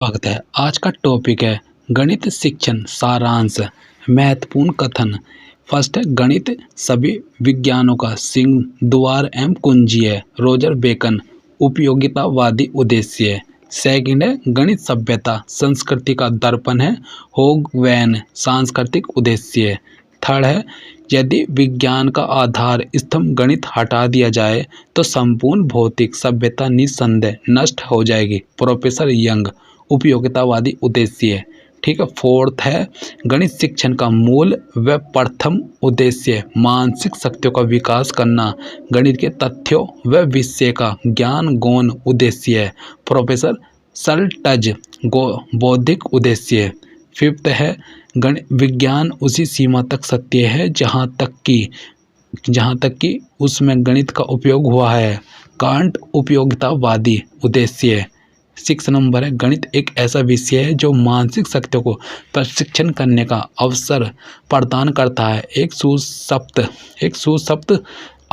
स्वागत है। आज का टॉपिक है गणित शिक्षण सारांश। महत्वपूर्ण कथन। फर्स्ट है, गणित सभी विज्ञानों का सिंह द्वार एवं कुंजी है। Roger bacon. उपयोगितावादी उद्देश्य है। सेकंड है, गणित सभ्यता संस्कृति का दर्पण है। होग वैन। सांस्कृतिक उद्देश्य है। थर्ड है, यदि विज्ञान का आधार स्तंभ गणित हटा दिया जाए तो संपूर्ण भौतिक सभ्यता निस्संदेह नष्ट हो जाएगी। Professor young. उपयोगितावादी उद्देश्य है। ठीक है। फोर्थ है, गणित शिक्षण का मूल व प्रथम उद्देश्य मानसिक शक्तियों का विकास करना। गणित के तथ्यों व विषय का ज्ञान गौण उद्देश्य है। प्रोफेसर सल्टज। बौद्धिक उद्देश्य है। फिफ्थ है, गणित विज्ञान उसी सीमा तक सत्य है जहाँ तक कि उसमें गणित का उपयोग हुआ है। कांट। उपयोगितावादी उद्देश्य है। 6 नंबर है, गणित एक ऐसा विषय है जो मानसिक शक्तियों को प्रशिक्षण करने का अवसर प्रदान करता है। एक सुसप्त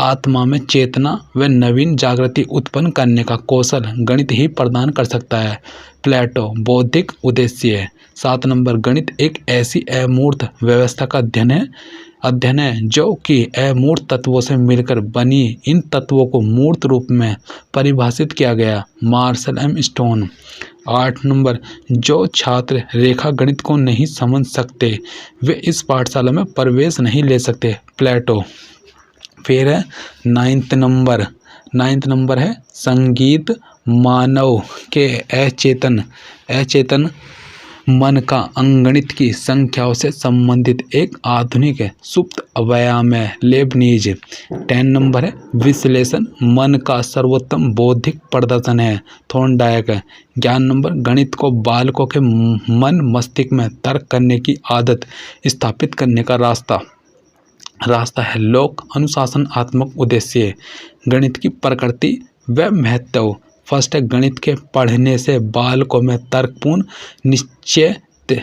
आत्मा में चेतना व नवीन जागृति उत्पन्न करने का कौशल गणित ही प्रदान कर सकता है। प्लेटो। बौद्धिक उद्देश्य है। 7 नंबर, गणित एक ऐसी अमूर्त व्यवस्था का अध्ययन है जो कि अमूर्त तत्वों से मिलकर बनी। इन तत्वों को मूर्त रूप में परिभाषित किया गया। Marshal M stone. 8 नंबर, जो छात्र रेखा गणित को नहीं समझ सकते वे इस पाठशाला में प्रवेश नहीं ले सकते। प्लेटो। फिर है 9th नंबर है, संगीत मानव के अचेतन मन का अंगणित की संख्याओं से संबंधित एक आधुनिक सुप्त अवयव है। लेबनीज। 10 नंबर है, विश्लेषण मन का सर्वोत्तम बौद्धिक प्रदर्शन है। थॉर्नडाइक। 11 नंबर, गणित को बालकों के मन मस्तिष्क में तर्क करने की आदत स्थापित करने का रास्ता है। लोक अनुशासनात्मक उद्देश्य। गणित की प्रकृति व महत्व। फर्स्ट है, गणित के पढ़ने से बालकों में तर्कपूर्ण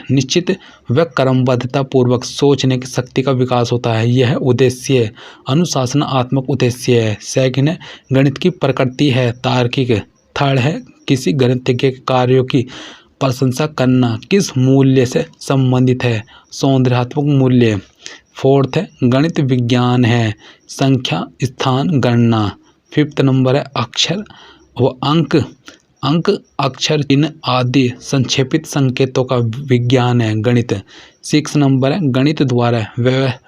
निश्चित व क्रमबद्धता पूर्वक सोचने की शक्ति का विकास होता है। यह उद्देश्य अनुशासनात्मक उद्देश्य है। सेकंड है, गणित की प्रकृति है तार्किक। थर्ड है, किसी गणितज्ञ के कार्यों की प्रशंसा करना किस मूल्य से संबंधित है? सौंदर्यात्मक मूल्य। फोर्थ है, गणित विज्ञान है संख्या स्थान गणना। 5th नंबर है, अक्षर व अंक अक्षर चिन्ह आदि संक्षेपित संकेतों का विज्ञान है गणित। 6 नंबर है, गणित द्वारा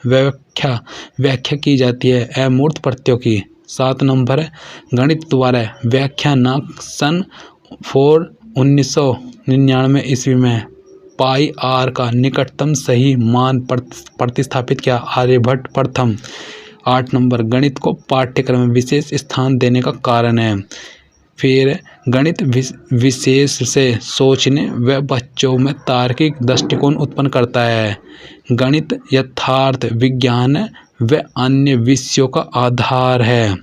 व्याख्या की जाती है अमूर्त प्रत्ययों की। 7 नंबर है, गणित द्वारा व्याख्यानक सन 1999 ईस्वी में पाई आर का निकटतम सही मान प्रतिस्थापित किया आर्यभट्ट प्रथम। 8 नंबर, गणित को पाठ्यक्रम में विशेष स्थान देने का कारण है। फिर गणित विशेष से सोचने व बच्चों में तार्किक दृष्टिकोण उत्पन्न करता है। गणित यथार्थ विज्ञान व अन्य विषयों का आधार है।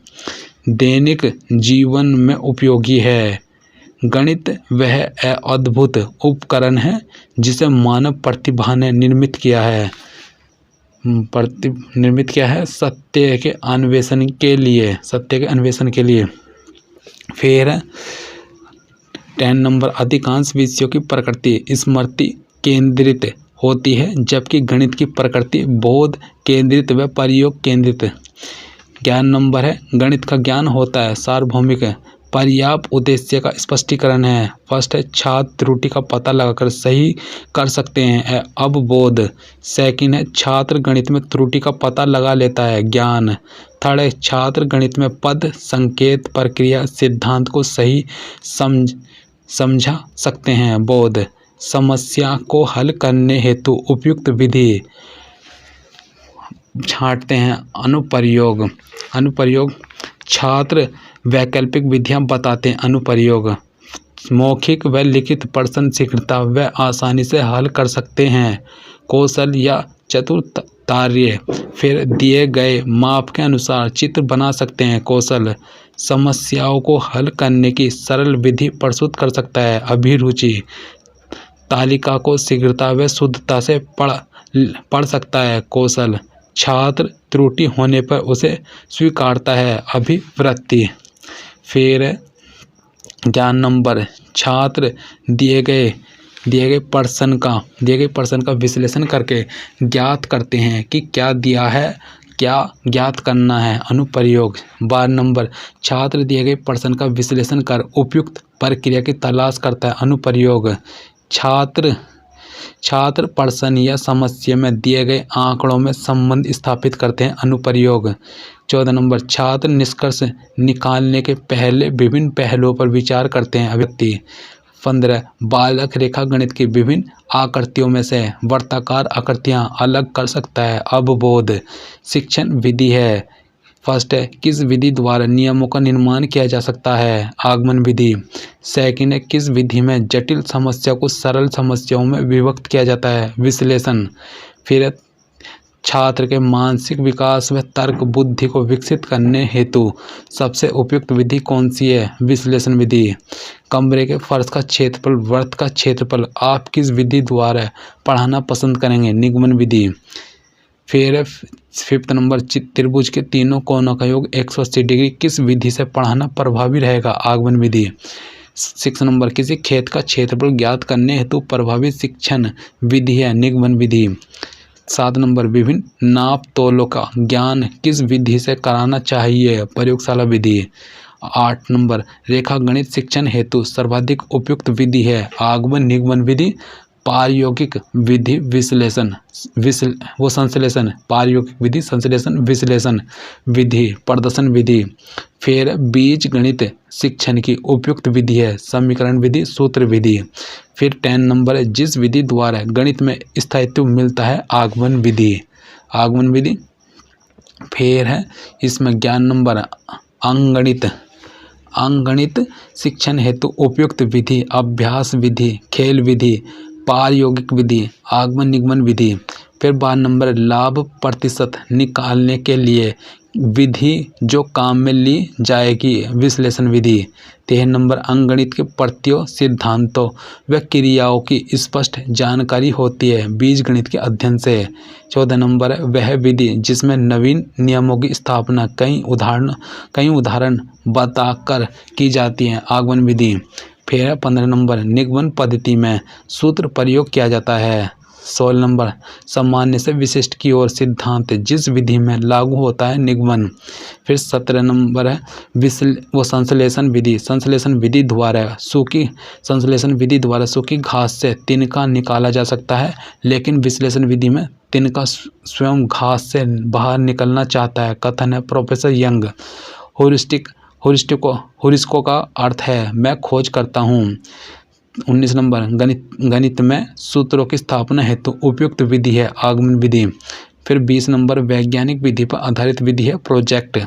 दैनिक जीवन में उपयोगी है। गणित वह अद्भुत उपकरण है जिसे मानव प्रतिभा ने निर्मित किया है सत्य के अन्वेषण के लिए। फिर 10 नंबर, अधिकांश विषयों की प्रकृति स्मृति केंद्रित होती है जबकि गणित की प्रकृति बोध केंद्रित व प्रयोग केंद्रित। 11 नंबर है, गणित का ज्ञान होता है सार्वभौमिक। पर्याप्त उद्देश्य का स्पष्टीकरण है। फर्स्ट है, छात्र त्रुटि का पता लगाकर सही कर सकते हैं अवबोध। सेकंड है, छात्र गणित में त्रुटि का पता लगा लेता है ज्ञान। थर्ड है, छात्र गणित में पद संकेत प्रक्रिया सिद्धांत को सही समझा सकते हैं बोध। समस्या को हल करने हेतु उपयुक्त विधि छांटते हैं अनुप्रयोग। छात्र वैकल्पिक विधियां बताते हैं अनुप्रयोग। मौखिक व लिखित प्रश्न शीघ्रता व आसानी से हल कर सकते हैं कौशल या चतुर्तार्य। फिर दिए गए माप के अनुसार चित्र बना सकते हैं कौशल। समस्याओं को हल करने की सरल विधि प्रस्तुत कर सकता है अभिरुचि। तालिका को शीघ्रता व शुद्धता से पढ़ सकता है कौशल। छात्र त्रुटि होने पर उसे स्वीकारता है अभिवृत्ति। फिर 11 नंबर, छात्र दिए गए प्रश्न का विश्लेषण करके ज्ञात करते हैं कि क्या दिया है, क्या ज्ञात करना है। अनुप्रयोग। 12 नंबर, छात्र दिए गए प्रश्न का विश्लेषण कर उपयुक्त प्रक्रिया की तलाश करता है। अनुप्रयोग। छात्र प्रश्न या समस्या में दिए गए आंकड़ों में संबंध स्थापित करते हैं। अनुप्रयोग। 14 नंबर, छात्र निष्कर्ष निकालने के पहले विभिन्न पहलुओं पर विचार करते हैं। अभिव्यक्ति। 15, बालक रेखा गणित की विभिन्न आकृतियों में से वर्ताकार आकृतियां अलग कर सकता है। अवबोध। शिक्षण विधि है। फर्स्ट है, किस विधि द्वारा नियमों का निर्माण किया जा सकता है। आगमन विधि। सेकंड है, किस विधि में जटिल समस्या को सरल समस्याओं में विभक्त किया जाता है। विश्लेषण। फिर है, छात्र के मानसिक विकास व तर्क बुद्धि को विकसित करने हेतु सबसे उपयुक्त विधि कौन सी है। विश्लेषण विधि। कमरे के फर्श का क्षेत्रफल, वृत्त का क्षेत्रफल आप किस विधि द्वारा पढ़ाना पसंद करेंगे। निगमन विधि। फिर 5 नंबर, त्रिभुज के तीनों कोणों का योग 180 डिग्री किस विधि से पढ़ाना प्रभावी रहेगा। आगमन विधि। 6 नंबर, किसी खेत का क्षेत्रफल ज्ञात करने हेतु प्रभावी शिक्षण विधि है। निगमन विधि। 7 नंबर, विभिन्न नाप तोलों का ज्ञान किस विधि से कराना चाहिए। प्रयोगशाला विधि। 8 नंबर, रेखा गणित शिक्षण हेतु सर्वाधिक उपयुक्त विधि है। आगमन निगमन विधि, प्रायोगिक विधि, संश्लेषण, प्रायोगिक विधि, संश्लेषण, विश्लेषण विधि, प्रदर्शन विधि। फिर बीज गणित शिक्षण की उपयुक्त विधि है। समीकरण विधि, सूत्र विधि। फिर 10 नंबर है, जिस विधि द्वारा गणित में स्थायित्व मिलता है। आगमन विधि। आगमन विधि। फिर है इसमें 11 नंबर, अंकगणित शिक्षण हेतु उपयुक्त विधि। अभ्यास विधि, खेल विधि, प्रायोगिक विधि, आगमन निगमन विधि। फिर 12 नंबर, लाभ प्रतिशत निकालने के लिए विधि जो काम में ली जाएगी। विश्लेषण विधि। 13 नंबर, अंकगणित के प्रत्ययों, सिद्धांतों व क्रियाओं की स्पष्ट जानकारी होती है बीज गणित के अध्ययन से। 14 नंबर, वह विधि जिसमें नवीन नियमों की स्थापना कई उदाहरण बताकर की जाती है। आगमन विधि। फिर 15 नंबर, निगमन पद्धति में सूत्र प्रयोग किया जाता है। 16 नंबर, सामान्य से विशिष्ट की ओर सिद्धांत जिस विधि में लागू होता है। निगमन। फिर 17 नंबर है संश्लेषण विधि। संश्लेषण विधि द्वारा सूखी घास से तिनका निकाला जा सकता है, लेकिन विश्लेषण विधि में तिनका स्वयं घास से बाहर निकलना चाहता है। कथन है प्रोफेसर यंग। हुरिस्को का अर्थ है मैं खोज करता हूँ। 19 नंबर, गणित में सूत्रों की स्थापना हेतु उपयुक्त विधि है। आगमन विधि। फिर 20 नंबर, वैज्ञानिक विधि पर आधारित विधि है। प्रोजेक्ट।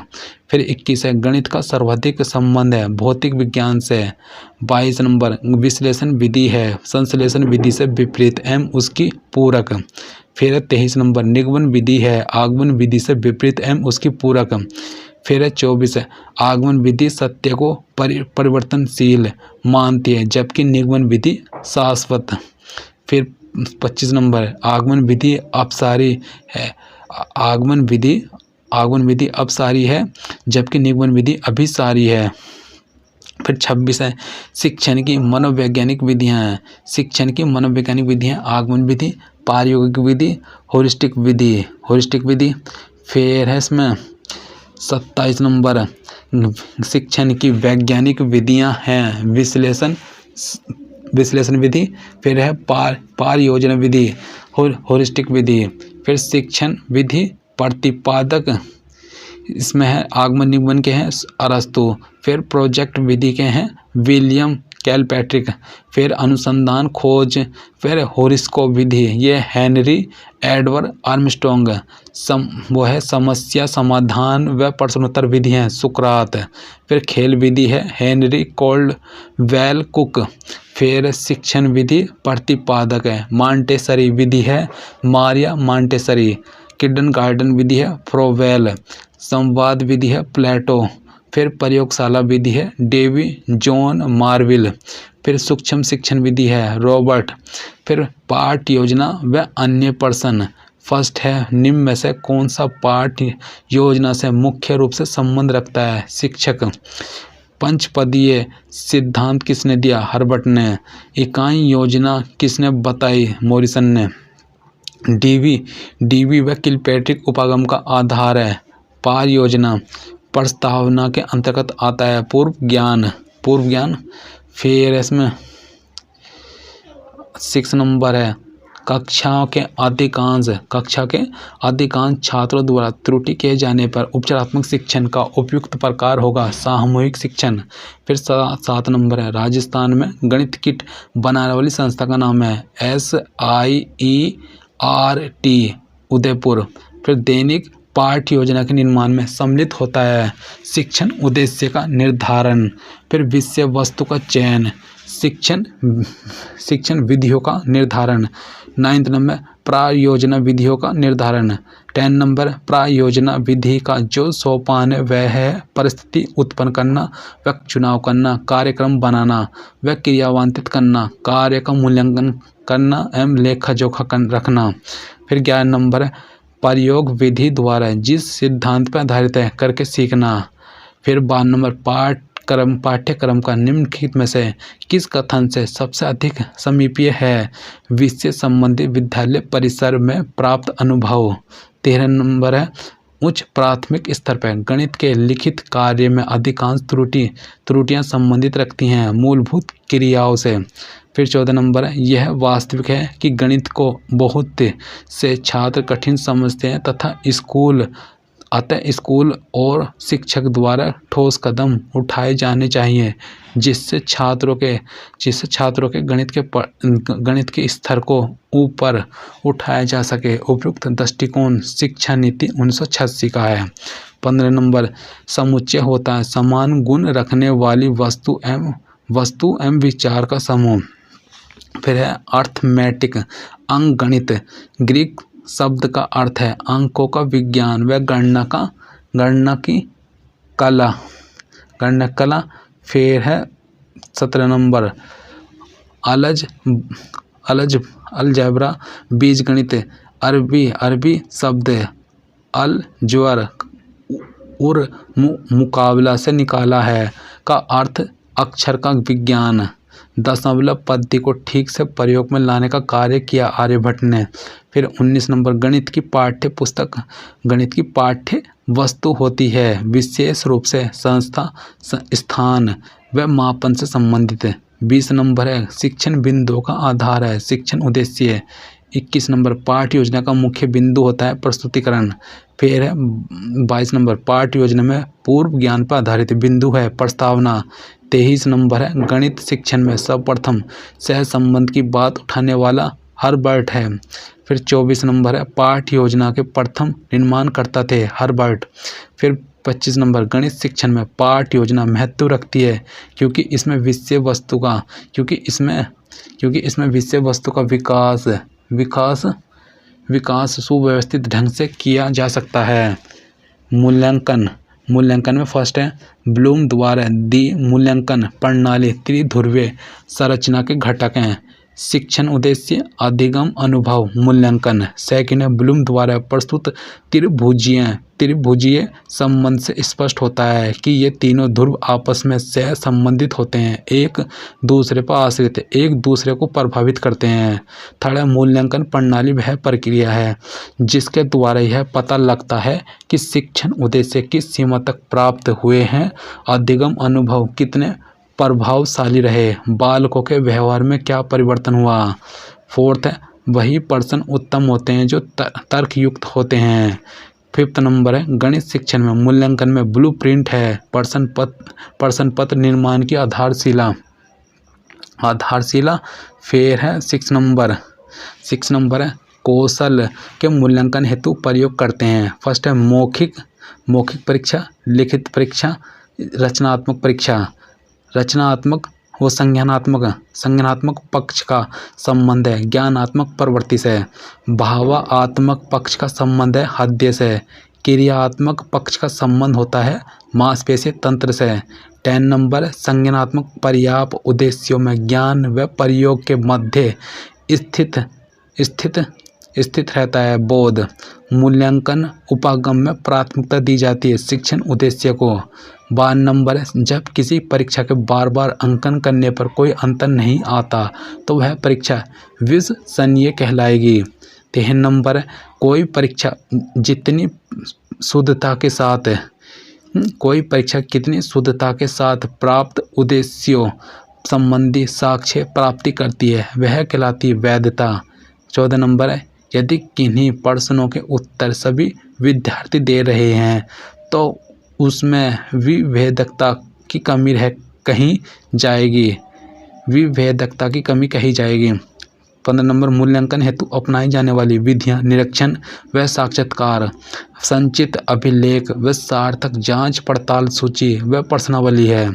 फिर 21 है, गणित का सर्वाधिक संबंध है भौतिक विज्ञान से। 22 नंबर, विश्लेषण विधि है संश्लेषण विधि से विपरीत एवं उसकी पूरक। फिर 23 नंबर, निगमन विधि है आगमन विधि से विपरीत एवं उसकी पूरक। फिर 24 है, आगमन विधि सत्य को परिवर्तनशील मानती है जबकि निगमन विधि शाश्वत। फिर 25 नंबर, आगमन विधि अपसारी है। आगमन विधि अपसारी है जबकि निगमन विधि अभिसारी है। फिर 26 है, शिक्षण की मनोवैज्ञानिक विधियाँ हैं। शिक्षण की मनोवैज्ञानिक विधियाँ आगमन विधि, प्रायोगिक विधि, होरिस्टिक विधि। फिर है इसमें 27 नंबर, शिक्षण की वैज्ञानिक विधियां हैं विश्लेषण विधि। फिर है पारयोजना विधि, होरिस्टिक विधि। फिर शिक्षण विधि प्रतिपादक इसमें है आगमन निगमन के हैं अरस्तु। फिर प्रोजेक्ट विधि के हैं विलियम कैलपैट्रिक। फिर अनुसंधान खोज, फिर होरिस्को विधि ये हेनरी एडवर्ड आर्मस्ट्रॉन्ग। वो है समस्या समाधान व प्रश्नोत्तर विधि है सुकरात। फिर खेल विधि है हेनरी कोल्डवेल कुक। फिर शिक्षण विधि प्रतिपादक है मॉन्टेसरी विधि है मारिया मॉन्टेसरी। किंडरगार्टन विधि है फ्रोवेल। संवाद विधि है प्लेटो। फिर प्रयोगशाला विधि है डेवी जॉन मार्विल। फिर सूक्ष्म शिक्षण विधि है रॉबर्ट। फिर पाठ योजना व अन्य प्रश्न। फर्स्ट है, निम्न में से कौन सा पाठ योजना से मुख्य रूप से संबंध रखता है। शिक्षक। पंचपदीय सिद्धांत किसने दिया? हर्बर्ट ने। इकाई योजना किसने बताई? मॉरिसन ने। डीवी व किलपैट्रिक उपागम का आधार है। पार योजना प्रस्तावना के अंतर्गत आता है। पूर्व ज्ञान फिर इसमें 6 नंबर है। कक्षा के अधिकांश छात्रों द्वारा त्रुटि किए जाने पर उपचारात्मक शिक्षण का उपयुक्त प्रकार होगा सामूहिक शिक्षण। फिर 7 नंबर है। राजस्थान में गणित किट बनाने वाली संस्था का नाम है SIERT उदयपुर। फिर दैनिक पाठ्य योजना के निर्माण में सम्मिलित होता है। शिक्षण उद्देश्य का निर्धारण। फिर विषय वस्तु का चयन। शिक्षण विधियों का निर्धारण। 9 नंबर प्रायोजना विधियों का निर्धारण। 10 नंबर प्रायोजना विधि का जो सोपान है वह है परिस्थिति उत्पन्न करना व चुनाव करना, कार्यक्रम बनाना व क्रियान्वित करना, कार्य का मूल्यांकन करना एवं लेखा जोखा रखना। फिर 11 नंबर है प्रयोग विधि द्वारा जिस सिद्धांत पर आधारित है करके सीखना। फिर 12 नंबर पाठ्यक्रम का निम्नलिखित में से किस कथन से सबसे अधिक समीपीय है? विषय संबंधी विद्यालय परिसर में प्राप्त अनुभव। 13 नंबर है उच्च प्राथमिक स्तर पर गणित के लिखित कार्य में अधिकांश त्रुटियां संबंधित रखती हैं मूलभूत क्रियाओं से। फिर 14 नंबर है यह वास्तविक है कि गणित को बहुत से छात्र कठिन समझते हैं तथा स्कूल और शिक्षक द्वारा ठोस कदम उठाए जाने चाहिए जिससे छात्रों के गणित के स्तर को ऊपर उठाया जा सके। उपयुक्त दृष्टिकोण शिक्षा नीति 1986 का है। 15 नंबर समुच्चय होता है समान गुण रखने वाली वस्तु एवं विचार का समूह। फिर है अर्थमेटिक अंकगणित ग्रीक शब्द का अर्थ है अंकों का विज्ञान व गणना की कला। फिर है 17 नंबर अलजेब्रा बीजगणित अरबी शब्द अलजबर और मुकाबला से निकाला है का अर्थ अक्षर का विज्ञान। दशमलव पद्धति को ठीक से प्रयोग में लाने का कार्य किया आर्यभट्ट ने। फिर 19 नंबर गणित की पाठ्य वस्तु होती है विशेष रूप से संस्था स्थान व मापन से संबंधित। 20 नंबर है शिक्षण बिंदुओं का आधार है शिक्षण उद्देश्य। 21 नंबर पाठ्य योजना का मुख्य बिंदु होता है प्रस्तुतिकरण। फिर है 22 नंबर पाठ्य योजना में पूर्व ज्ञान पर आधारित बिंदु है प्रस्तावना। 23 नंबर है गणित शिक्षण में सर्वप्रथम सह संबंध की बात उठाने वाला हर्बर्ट है। फिर 24 नंबर है पाठ्य योजना के प्रथम निर्माणकर्ता थे हर्बर्ट। फिर 25 नंबर गणित शिक्षण में पाठ्य योजना महत्व रखती है क्योंकि इसमें विषय वस्तु का विकास सुव्यवस्थित ढंग से किया जा सकता है। मूल्यांकन में फर्स्ट है ब्लूम द्वारा दी मूल्यांकन प्रणाली त्रिध्रुवीय संरचना के घटक हैं। शिक्षण उद्देश्य अधिगम अनुभव मूल्यांकन। सेकंड है ब्लूम द्वारा प्रस्तुत त्रिभुजीय संबंध से स्पष्ट होता है कि ये तीनों ध्रुव आपस में सह संबंधित होते हैं एक दूसरे पर आश्रित एक दूसरे को प्रभावित करते हैं। थर्ड है मूल्यांकन प्रणाली वह प्रक्रिया है जिसके द्वारा यह पता लगता है कि शिक्षण उद्देश्य किस सीमा तक प्राप्त हुए हैं अधिगम अनुभव कितने प्रभावशाली रहे बालकों के व्यवहार में क्या परिवर्तन हुआ। फोर्थ है वही प्रश्न उत्तम होते हैं जो तर्कयुक्त होते हैं। 5th नंबर है गणित शिक्षण में मूल्यांकन में ब्लूप्रिंट है प्रश्न पत्र निर्माण की आधारशिला। फिर है 6 नंबर है कौशल के मूल्यांकन हेतु प्रयोग करते हैं। फर्स्ट है मौखिक परीक्षा लिखित परीक्षा रचनात्मक परीक्षा। रचनात्मक वो संज्ञानात्मक पक्ष का संबंध है ज्ञानात्मक प्रवृत्ति से। भावात्मक पक्ष का संबंध है हृदय से। क्रियात्मक पक्ष का संबंध होता है मांसपेशी तंत्र से। 10 नंबर संज्ञानात्मक पर्याप्त उद्देश्यों में ज्ञान व प्रयोग के मध्य स्थित रहता है बोध। मूल्यांकन उपागम में प्राथमिकता दी जाती है शिक्षण उद्देश्य को। 12 नंबर है जब किसी परीक्षा के बार बार अंकन करने पर कोई अंतर नहीं आता तो वह परीक्षा विश्वसनीय कहलाएगी। 13 नंबर है कोई परीक्षा जितनी शुद्धता के साथ कोई परीक्षा कितनी शुद्धता के साथ प्राप्त उद्देश्यों संबंधी साक्ष्य प्राप्ति करती है वह कहलाती है वैधता। 14 नंबर है यदि किन्हीं प्रश्नों के उत्तर सभी विद्यार्थी दे रहे हैं तो उसमें विभेदकता की कमी कही जाएगी, विभेदकता की कमी कही जाएगी। 15 नंबर मूल्यांकन हेतु अपनाई जाने वाली विधियां निरीक्षण व साक्षात्कार, संचित अभिलेख व सार्थक जांच पड़ताल सूची व प्रश्नावली है।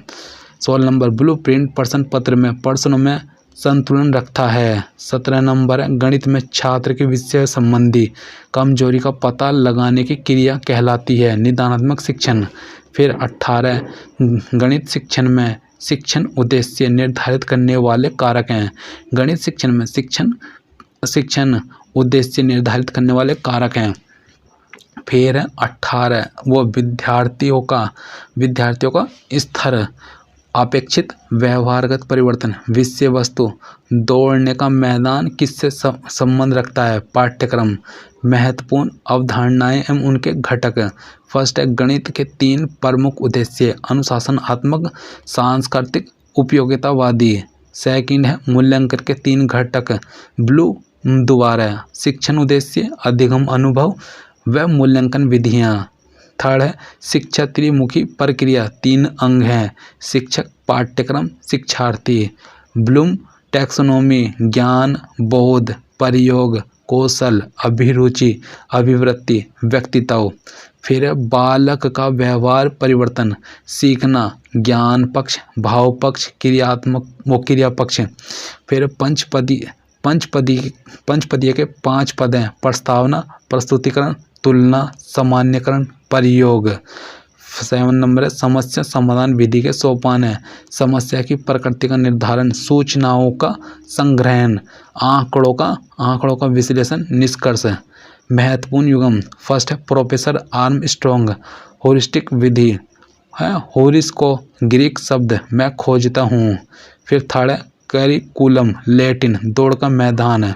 16 नंबर ब्लूप्रिंट प्रश्न पत्र में प्रश्नों में संतुलन रखता है। 17 नंबर गणित में छात्र के विषय संबंधी कमजोरी का पता लगाने की क्रिया कहलाती है निदानात्मक शिक्षण। फिर 18 गणित शिक्षण में शिक्षण उद्देश्य निर्धारित करने वाले कारक हैं। गणित शिक्षण में शिक्षण उद्देश्य निर्धारित करने वाले कारक हैं। फिर 18 वो विद्यार्थियों का स्तर, अपेक्षित व्यवहारगत परिवर्तन, विषय वस्तु, दौड़ने का मैदान किससे संबंध रखता है, पाठ्यक्रम, महत्वपूर्ण अवधारणाएं एवं उनके घटक। फर्स्ट है गणित के 3 प्रमुख उद्देश्य, अनुशासनात्मक, सांस्कृतिक, उपयोगितावादी। सेकंड है मूल्यांकन के 3 घटक, ब्लू द्वारा शिक्षण उद्देश्य, अधिगम अनुभव व मूल्यांकन विधियाँ। थर्ड है शिक्षा त्रिमुखी प्रक्रिया, 3 अंग हैं, शिक्षक, पाठ्यक्रम, शिक्षार्थी। ब्लूम टैक्सोनॉमी, ज्ञान, बोध, प्रयोग, कौशल, अभिरुचि, अभिवृत्ति, व्यक्तित्व। फिर बालक का व्यवहार परिवर्तन, सीखना, ज्ञान पक्ष, भाव पक्ष, क्रियात्मक व क्रिया पक्ष। फिर पंचपदीय के 5 पद हैं, प्रस्तावना, प्रस्तुतिकरण, तुलना, सामान्यकरण, प्रयोग। 7 नंबर है समस्या समाधान विधि के सोपान है, समस्या की प्रकृति का निर्धारण, सूचनाओं का संग्रहण, आंकड़ों का विश्लेषण, निष्कर्ष। महत्वपूर्ण युगम, फर्स्ट है प्रोफेसर आर्मस्ट्रॉन्ग, होरिस्टिक विधि है, होरिस को ग्रीक शब्द मैं खोजता हूँ। फिर थर्ड है करिकुलम, लैटिन, दौड़ का मैदान है।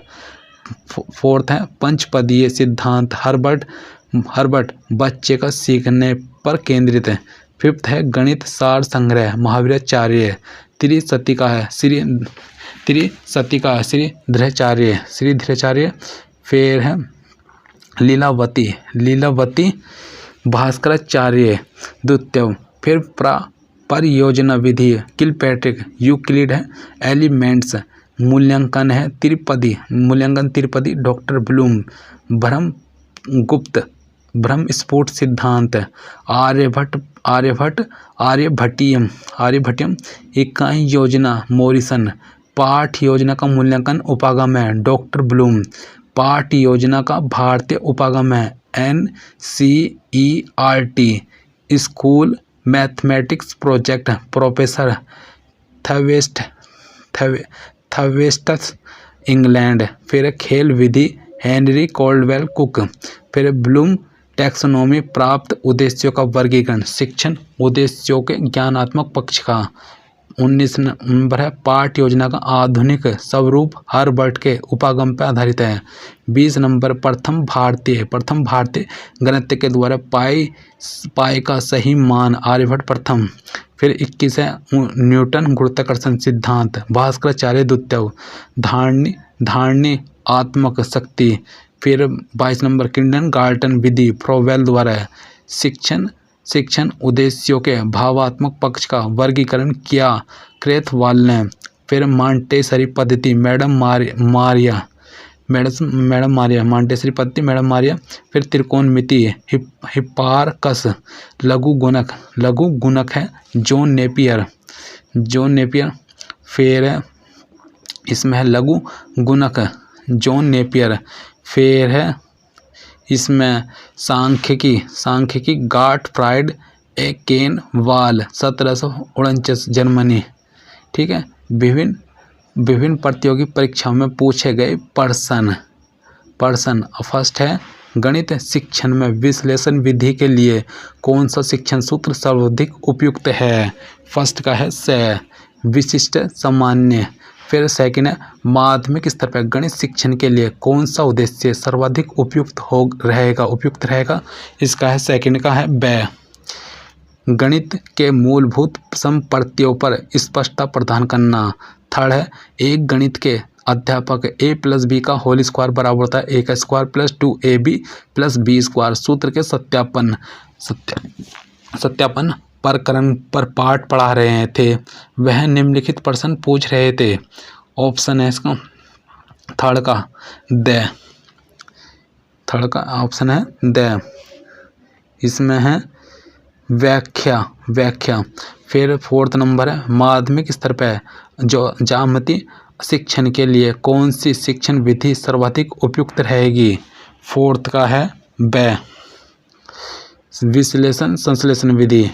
फोर्थ है पंचपदीय सिद्धांत, हर्बर्ट बच्चे का सीखने पर केंद्रित है। फिफ्थ है गणित सार संग्रह, महावीराचार्य। त्रिशतिका है श्री धृतराष्ट्र। फिर है लीलावती भास्कराचार्य द्वितीय। फिर परियोजना विधि, किलपैट्रिक, यूक्लिड है, एलिमेंट्स। मूल्यांकन है त्रिपदी, डॉक्टर ब्लूम। ब्रह्म स्फुट सिद्धांत, आर्यभट्टियम, इकाई योजना, मॉरिसन। पाठ योजना का मूल्यांकन उपागम है, डॉक्टर ब्लूम। पाठ योजना का भारतीय उपागम है, NCERT। School mathematics project, professor Thwaites, England. फिर खेल विधि, हेनरी कॉल्डवेल कुक। फिर ब्लूम टैक्सोनॉमी, प्राप्त उद्देश्यों का वर्गीकरण, शिक्षण उद्देश्यों के ज्ञानात्मक पक्ष का। 19 नंबर है पाठ योजना का आधुनिक स्वरूप, हर्बर्ट के उपागम पर आधारित है। 20 नंबर प्रथम भारतीय गणित के द्वारा पाई का सही मान, आर्यभट्ट प्रथम। फिर 21 है न्यूटन गुरुत्वाकर्षण सिद्धांत, भास्कराचार्य द्वितीय। धारणी आत्मक शक्ति। फिर 22 नंबर किंडरगार्टन विधि, फ्रोवेल द्वारा। शिक्षण उद्देश्यों के भावात्मक पक्ष का वर्गीकरण किया, क्रेथवाल ने। फिर मॉन्टेसरी पद्धति, मैडम मारिया, मॉन्टेसरी पद्धति, मैडम मारिया। फिर त्रिकोणमिति, हिप्पारकस। लघु गुणक है, जॉन नेपियर। फिर इसमें है लघु गुणक, जॉन नेपियर। फिर है इसमें सांख्यिकी, गॉटफ्राइड एकेनवाल, 1749, जर्मनी। ठीक है, विभिन्न प्रतियोगी परीक्षाओं में पूछे गए प्रश्न। फर्स्ट है गणित शिक्षण में विश्लेषण विधि के लिए कौन सा शिक्षण सूत्र सर्वाधिक उपयुक्त है? फर्स्ट का है से, विशिष्ट सामान्य। फिर सेकंड है माध्यमिक स्तर पर गणित शिक्षण के लिए कौन सा उद्देश्य सर्वाधिक उपयुक्त रहेगा? इसका है सेकंड का है ब, गणित के मूलभूत संपत्तियों पर स्पष्टता प्रदान करना। थर्ड है एक गणित के अध्यापक a + b का होल स्क्वायर बराबर होता है a² + 2ab + b² सूत्र के सत्यापन प्रकरण पर पाठ पढ़ा रहे थे। वह निम्नलिखित प्रश्न पूछ रहे थे। ऑप्शन है इसका थर्ड का ऑप्शन है द, इसमें है व्याख्या। फिर फोर्थ नंबर है माध्यमिक स्तर पर जो ज्यामिति शिक्षण के लिए कौन सी शिक्षण विधि सर्वाधिक उपयुक्त रहेगी? फोर्थ का है ब, विश्लेषण संश्लेषण विधि।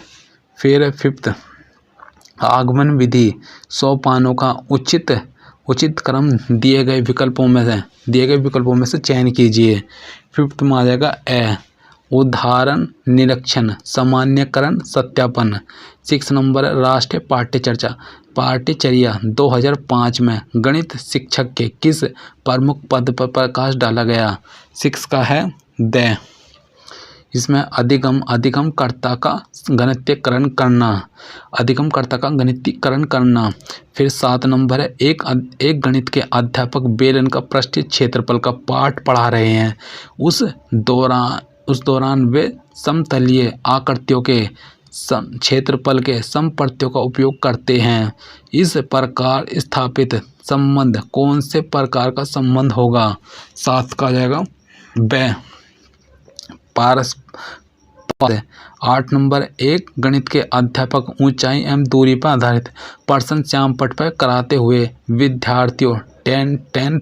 फिर फिफ्थ आगमन विधि। सोपानों का उचित क्रम दिए गए विकल्पों में से चयन कीजिए। फिफ्थ में आ जाएगा ए, उदाहरण निरीक्षण सामान्यकरण सत्यापन। 6 नंबर राष्ट्रीय पाठ्यचर्या 2005 में गणित शिक्षक के किस प्रमुख पद पर प्रकाश डाला गया? 6 का है द, इसमें अधिगमकर्ता का गणितीकरण करना। फिर 7 नंबर है एक गणित के अध्यापक बेलन का पृष्ठीय क्षेत्रफल का पाठ पढ़ा रहे हैं। उस दौरान वे समतलीय आकृतियों के क्षेत्रफल के समप्रत्ययों का उपयोग करते हैं। इस प्रकार स्थापित संबंध कौन से प्रकार का संबंध होगा? 7 का आ जाएगा ब, पारस्परिक। 8 नंबर एक गणित के अध्यापक ऊंचाई एवं दूरी पर आधारित प्रश्न श्यामपट्ट पर कराते हुए विद्यार्थियों tan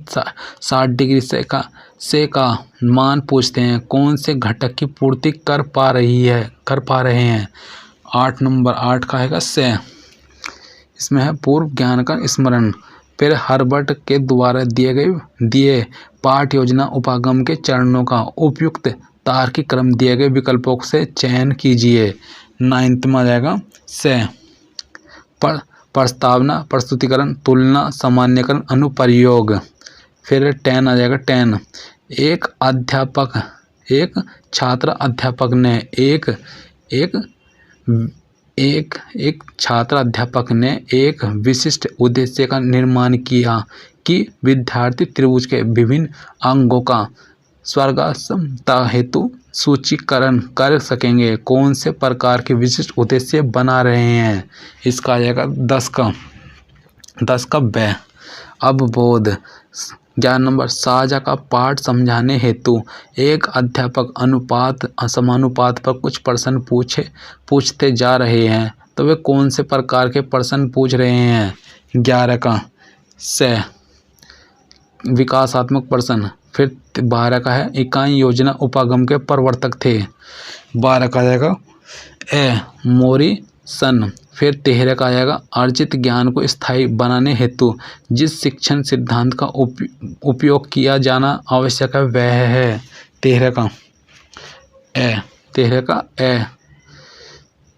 60 डिग्री से का मान पूछते हैं। कौन से घटक की पूर्ति कर पा रहे हैं? 8 नंबर 8 का है से, इसमें है पूर्व ज्ञान का स्मरण। फिर हर्बर्ट के द्वारा दिए पाठ योजना उपागम के चरणों का उपयुक्त तार्किक क्रम दिए गए विकल्पों से चयन कीजिए। 9th में आ जाएगा से, प्रस्तावना प्रस्तुतिकरण तुलना सामान्यकरण अनुप्रयोग। फिर 10 आ जाएगा 10, एक छात्र अध्यापक ने एक विशिष्ट उद्देश्य का निर्माण किया कि विद्यार्थी त्रिभुज के विभिन्न अंगों का स्वर्गाश्रमता हेतु सूचीकरण कर सकेंगे। कौन से प्रकार के विशिष्ट उद्देश्य बना रहे हैं? इसका आ जाएगा 10 का ब, अवबोध। 11 नंबर साझा का पाठ समझाने हेतु एक अध्यापक समानुपात पर कुछ प्रश्न पूछते जा रहे हैं, तो वे कौन से प्रकार के प्रश्न पूछ रहे हैं? 11 का से, विकासात्मक प्रश्न। फिर 12 का है इकाई योजना उपागम के प्रवर्तक थे। 12 का आ जाएगा ए, मोरिसन। फिर 13 का आएगा अर्जित ज्ञान को स्थायी बनाने हेतु जिस शिक्षण सिद्धांत का उपयोग किया जाना आवश्यक है वह है। 13 का ए,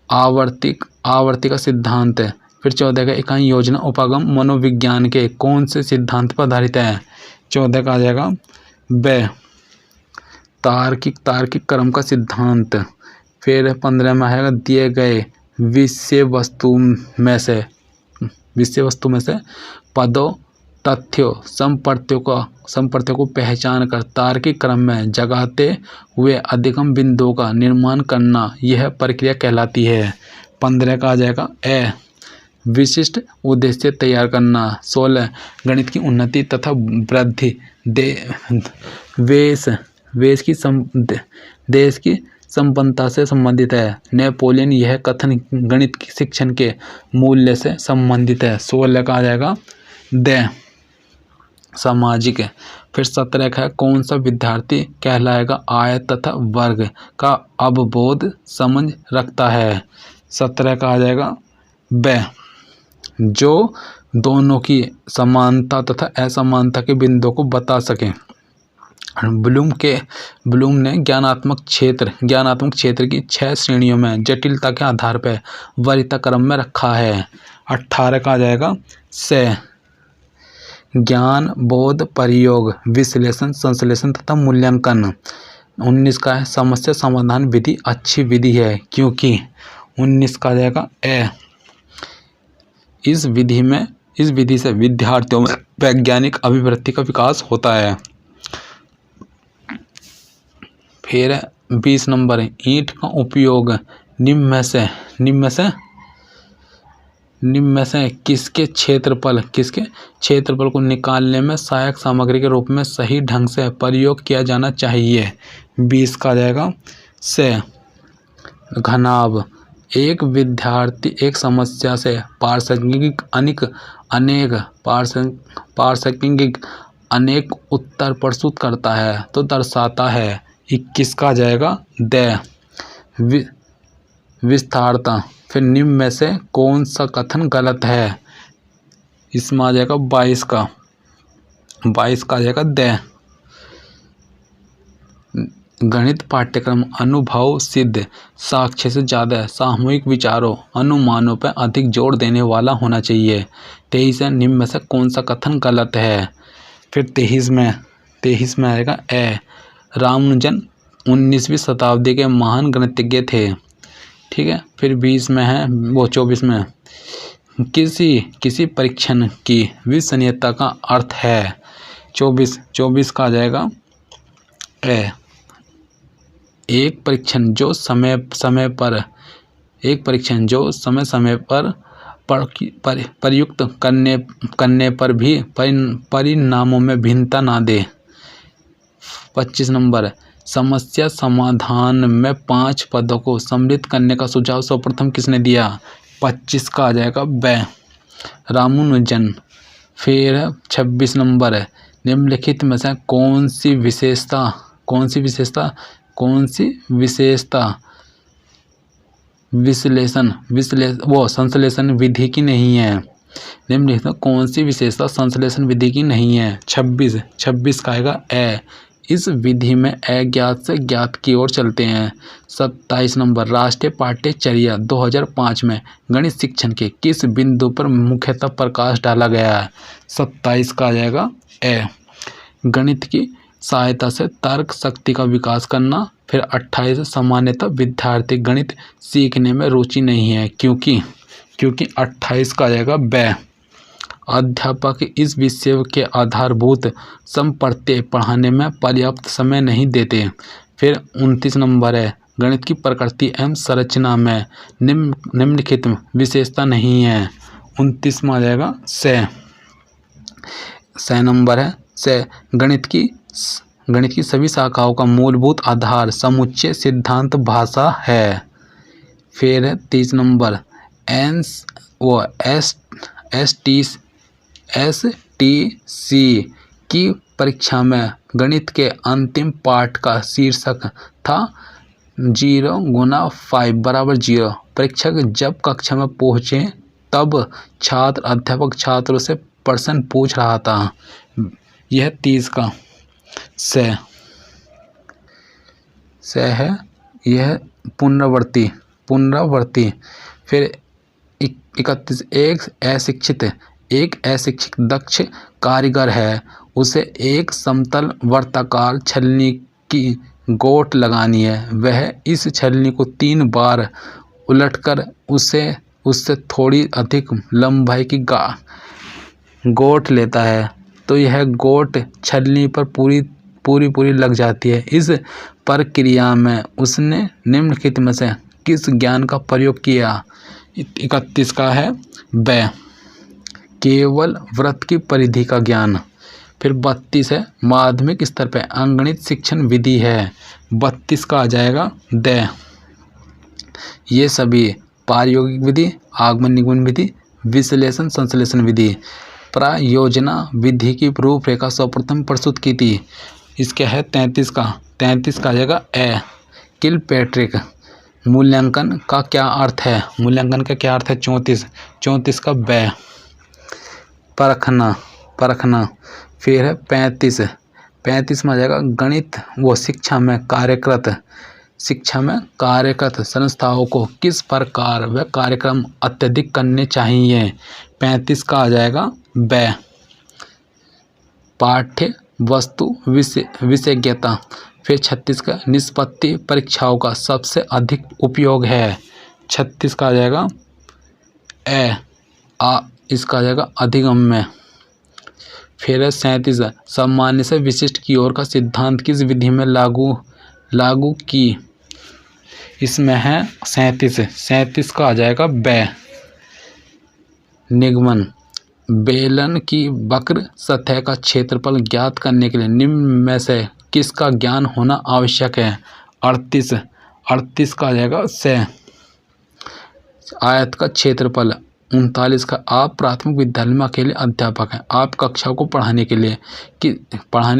आवर्ती का सिद्धांत है। फिर 14 का इकाई योजना उपागम मनोविज्ञान के कौन से सिद्धांत पर आधारित है? 14 का आ जाएगा ब, तार्किक क्रम का सिद्धांत। फिर 15 में आएगा दिए गए विषय वस्तु में से पदों तथ्यों संप्रत्यों को पहचान कर तार्किक क्रम में जगाते हुए अधिगम बिंदुओं का निर्माण करना यह प्रक्रिया कहलाती है। 15 का आ जाएगा ए, विशिष्ट उद्देश्य तैयार करना। 16 गणित की उन्नति तथा वृद्धि देश की संपन्नता से संबंधित है। नेपोलियन यह कथन गणित की शिक्षण के मूल्य से संबंधित है। 16 का आ जाएगा द, सामाजिक है। फिर 17 का है कौन सा विद्यार्थी कहलाएगा आयत तथा वर्ग का अवबोध समझ रखता है? 17 का आ जाएगा ब, जो दोनों की समानता तथा असमानता के बिंदुओं को बता सके। ब्लूम ने ज्ञानात्मक क्षेत्र की 6 श्रेणियों में जटिलता के आधार पर वरीयता क्रम में रखा है। 18 का आ जाएगा से ज्ञान, बोध, प्रयोग, विश्लेषण, संश्लेषण तथा मूल्यांकन। 19 का है समस्या समाधान विधि अच्छी विधि है क्योंकि। 19 का आ जाएगा ए इस विधि से विद्यार्थियों में वैज्ञानिक अभिवृत्ति का विकास होता है। फिर 20 नंबर है ईंट का उपयोग निम्न में से किसके क्षेत्रफल को निकालने में सहायक सामग्री के रूप में सही ढंग से प्रयोग किया जाना चाहिए। 20 का आ जाएगा से घनाभ। एक विद्यार्थी एक समस्या से पारस्परिक अनेक उत्तर प्रस्तुत करता है तो दर्शाता है। 21 का आ जाएगा विस्तारता। फिर निम्न में से कौन सा कथन गलत है? इसमें आ जाएगा 22 का आ जाएगा गणित पाठ्यक्रम अनुभव सिद्ध साक्ष्य से ज़्यादा सामूहिक विचारों अनुमानों पर अधिक जोर देने वाला होना चाहिए। 23 है निम्न में से कौन सा कथन गलत है? फिर 23 में आएगा रामानुजन 19वीं शताब्दी के महान गणितज्ञ थे। ठीक है। फिर 24 में किसी परीक्षण की विश्वसनीयता का अर्थ है। 24 का आ जाएगा एक परीक्षण जो समय समय पर प्रयुक्त करने पर भी परिणामों में भिन्नता ना दे। 25 नंबर समस्या समाधान में 5 पदों को सम्मिलित करने का सुझाव सर्वप्रथम किसने दिया? 25 का आ जाएगा रामानुजन। फिर 26 नंबर है निम्नलिखित में से कौन सी विशेषता संश्लेषण विधि की नहीं है? निम्नलिखित में कौन सी विशेषता संश्लेषण विधि की नहीं है? 26 का आएगा इस विधि में अज्ञात से ज्ञात की ओर चलते हैं। 27 नंबर राष्ट्रीय पाठ्यचर्या 2005 में गणित शिक्षण के किस बिंदु पर मुख्यतः प्रकाश डाला गया है? 27 का आ जाएगा गणित की सहायता से तर्क शक्ति का विकास करना। फिर 28 सामान्यतः विद्यार्थी गणित सीखने में रुचि नहीं है क्योंकि 28 का आ जाएगा अध्यापक इस विषय के आधारभूत संप्रत्यय पढ़ाने में पर्याप्त समय नहीं देते। फिर 29 नंबर है गणित की प्रकृति एवं संरचना में निम्नलिखित विशेषता नहीं है। 29 में आ जाएगा से नंबर है से गणित की सभी शाखाओं का मूलभूत आधार समुच्चय सिद्धांत भाषा है। फिर 30 नंबर STC की परीक्षा में गणित के अंतिम पाठ का शीर्षक था 0 × 5 = 0। परीक्षक जब कक्षा में पहुँचे तब अध्यापक छात्रों से प्रश्न पूछ रहा था। यह 30 का से है यह पुनरावर्ती। फिर 31 एक अशिक्षित दक्ष कारीगर है। उसे एक समतल वर्ताकार छलनी की गोट लगानी है। वह इस छलनी को 3 बार उलटकर उससे थोड़ी अधिक लंबाई की गोट लेता है तो यह गोट छलनी पर पूरी लग जाती है। इस प्रक्रिया में उसने निम्नलिखित में से किस ज्ञान का प्रयोग किया? 31 का है केवल वृत्त की परिधि का ज्ञान। फिर 32 है माध्यमिक स्तर पर अंकगणित शिक्षण विधि है। 32 का आ जाएगा ये सभी प्रायोगिक विधि, आगमन निगमन विधि, विश्लेषण संश्लेषण विधि, प्रयोजना विधि की रूपरेखा सर्वप्रथम प्रस्तुत की थी। इसका है 33 का आ जाएगा किलपैट्रिक। मूल्यांकन का क्या अर्थ है? 34 का परखना। फिर है 35 35 में आ जाएगा गणित व शिक्षा में कार्यरत संस्थाओं को किस प्रकार व कार्यक्रम अत्यधिक करने चाहिए। 35 का आ जाएगा व पाठ्य वस्तु विशेषज्ञता। फिर 36 का निष्पत्ति परीक्षाओं का सबसे अधिक उपयोग है। 36 का आ जाएगा इसका आ जाएगा अधिगम्य। फिर 37 सामान्य से विशिष्ट की ओर का सिद्धांत किस विधि में लागू की। इसमें है 37 का आ जाएगा निगमन। बेलन की वक्र सतह का क्षेत्रफल ज्ञात करने के लिए निम्न में से किसका ज्ञान होना आवश्यक है। 38 का आ जाएगा आयत का क्षेत्रफल। 39 का आप प्राथमिक विद्यालय में अकेले अध्यापक हैं, आप कक्षा को पढ़ाने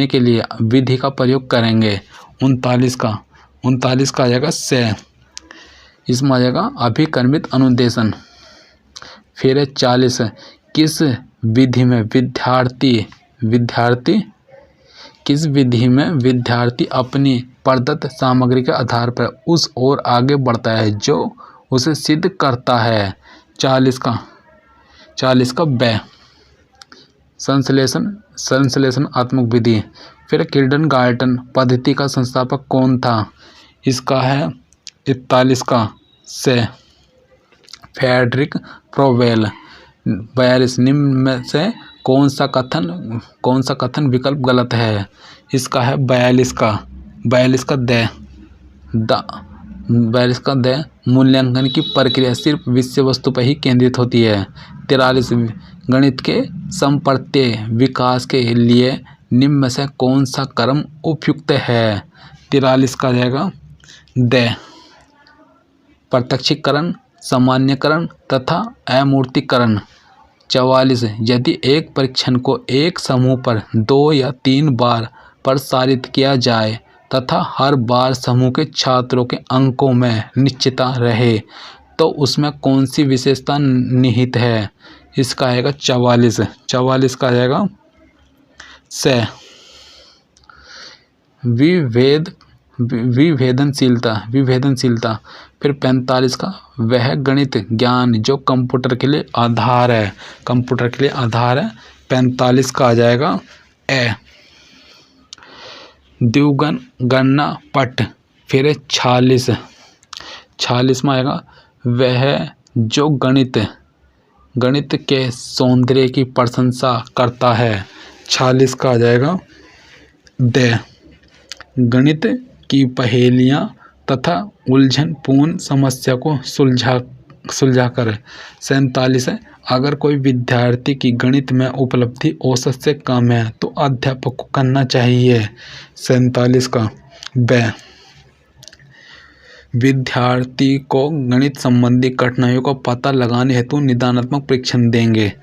के लिए विधि का प्रयोग करेंगे। 39 का आ जाएगा इसमें आ जाएगा अभिक्रमित अनुदेशन। फिर 40 किस विधि में विद्यार्थी अपनी प्रदत्त सामग्री के आधार पर उस ओर आगे बढ़ता है जो उसे सिद्ध करता है। 40 का संश्लेषणात्मक विधि। फिर किंडरगार्टन पद्धति का संस्थापक कौन था। इसका है 41 का फ्रेडरिक प्रोवेल। 42 निम्न में से कौन सा कथन विकल्प गलत है। इसका है 42 का द मूल्यांकन की प्रक्रिया सिर्फ विषय वस्तु पर ही केंद्रित होती है। 43 गणित के संप्रत्यय विकास के लिए निम्न में से कौन सा क्रम उपयुक्त है। 43 का जाएगा प्रत्यक्षीकरण, सामान्यकरण तथा अमूर्तीकरण। 44 यदि एक परीक्षण को एक समूह पर 2 या 3 बार प्रसारित किया जाए तथा हर बार समूह के छात्रों के अंकों में निश्चितता रहे तो उसमें कौन सी विशेषता निहित है। इसका आएगा 44 का आएगा विभेदनशीलता। फिर 45 का वह गणित ज्ञान जो कंप्यूटर के लिए आधार है। 45 का आ जाएगा द्विगुण गणना पट। फिर 46 में आएगा वह जो गणित के सौंदर्य की प्रशंसा करता है। 46 का आ जाएगा गणित की पहेलियाँ तथा उलझनपूर्ण समस्या को सुलझाकर। 47 है अगर कोई विद्यार्थी की गणित में उपलब्धि औसत से कम है तो अध्यापक को करना चाहिए। 47 का विद्यार्थी को गणित संबंधी कठिनाइयों का पता लगाने हेतु निदानात्मक परीक्षण देंगे।